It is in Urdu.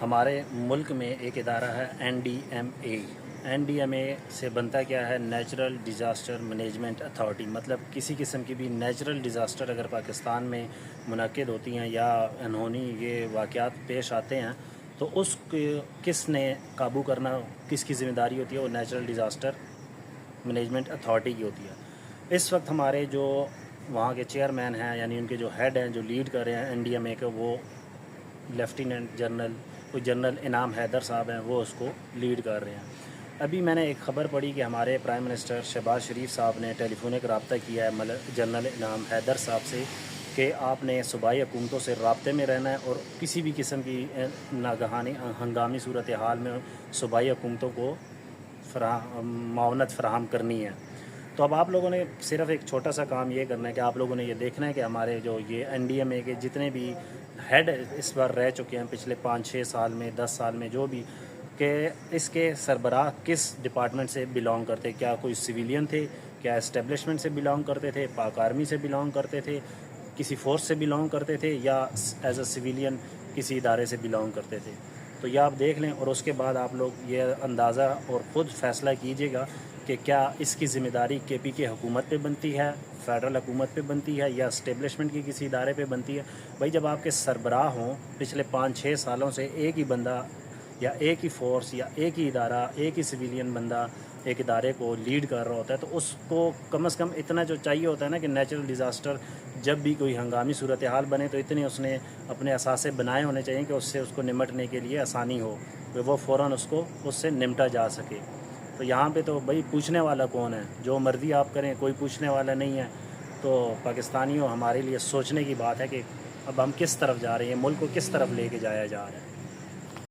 ہمارے ملک میں ایک ادارہ ہے این ڈی ایم اے سے بنتا کیا ہے؟ Natural disaster management authority. مطلب کسی قسم کی بھی نیچرل ڈیزاسٹر اگر پاکستان میں منعقد ہوتی ہیں یا انہونی یہ واقعات پیش آتے ہیں تو اس کس نے قابو کرنا، کس کی ذمہ داری ہوتی ہے؟ وہ نیچرل ڈیزاسٹر مینجمنٹ اتھارٹی کی ہوتی ہے. اس وقت ہمارے جو وہاں کے چیئرمین ہیں، یعنی ان کے جو ہیڈ ہیں، جو لیڈ کر رہے ہیں این ڈی ایم اے کے، وہ لیفٹیننٹ جنرل جنرل انعام حیدر صاحب ہیں، وہ اس کو لیڈ کر رہے ہیں. ابھی میں نے ایک خبر پڑھی کہ ہمارے پرائم منسٹر شہباز شریف صاحب نے ٹیلی فونک رابطہ کیا ہے جنرل انعام حیدر صاحب سے کہ آپ نے صوبائی حکومتوں سے رابطے میں رہنا ہے اور کسی بھی قسم کی ناگہانی ہنگامی صورتحال میں صوبائی حکومتوں کو معاونت فراہم کرنی ہے. تو اب آپ لوگوں نے صرف ایک چھوٹا سا کام یہ کرنا ہے کہ آپ لوگوں نے یہ دیکھنا ہے کہ ہمارے جو یہ این ڈی ایم اے کے جتنے بھی ہیڈ اس بار رہ چکے ہیں پچھلے 5-6 سال میں، 10 سال میں، جو بھی، کہ اس کے سربراہ کس ڈپارٹمنٹ سے بلانگ کرتے. کیا کوئی سویلین تھے؟ کیا اسٹیبلشمنٹ سے بلانگ کرتے تھے؟ پاک آرمی سے بلانگ کرتے تھے؟ کسی فورس سے بلانگ کرتے تھے؟ یا ایز اے سویلین کسی ادارے سے بلانگ کرتے تھے؟ تو یہ آپ دیکھ لیں اور اس کے بعد آپ لوگ یہ اندازہ اور خود فیصلہ کیجئے گا کہ کیا اس کی ذمہ داری کے پی کے حکومت پہ بنتی ہے، فیڈرل حکومت پہ بنتی ہے، یا اسٹیبلشمنٹ کی کسی ادارے پہ بنتی ہے. بھائی جب آپ کے سربراہ ہوں پچھلے 5-6 سالوں سے ایک ہی بندہ یا ایک ہی فورس یا ایک ہی ادارہ، ایک ہی سویلین بندہ ایک ادارے کو لیڈ کر رہا ہوتا ہے، تو اس کو کم از کم اتنا جو چاہیے ہوتا ہے نا کہ نیچرل ڈیزاسٹر جب بھی کوئی ہنگامی صورتحال بنے تو اتنے اس نے اپنے اثاثے بنائے ہونے چاہیے کہ اس سے اس کو نمٹنے کے لیے آسانی ہو، کہ وہ فوراً اس سے نمٹا جا سکے. تو یہاں پہ تو بھائی پوچھنے والا کون ہے؟ جو مرضی آپ کریں، کوئی پوچھنے والا نہیں ہے. تو پاکستانیوں، ہمارے لیے سوچنے کی بات ہے کہ اب ہم کس طرف جا رہے ہیں، ملک کو کس طرف لے کے جایا جا رہا ہے.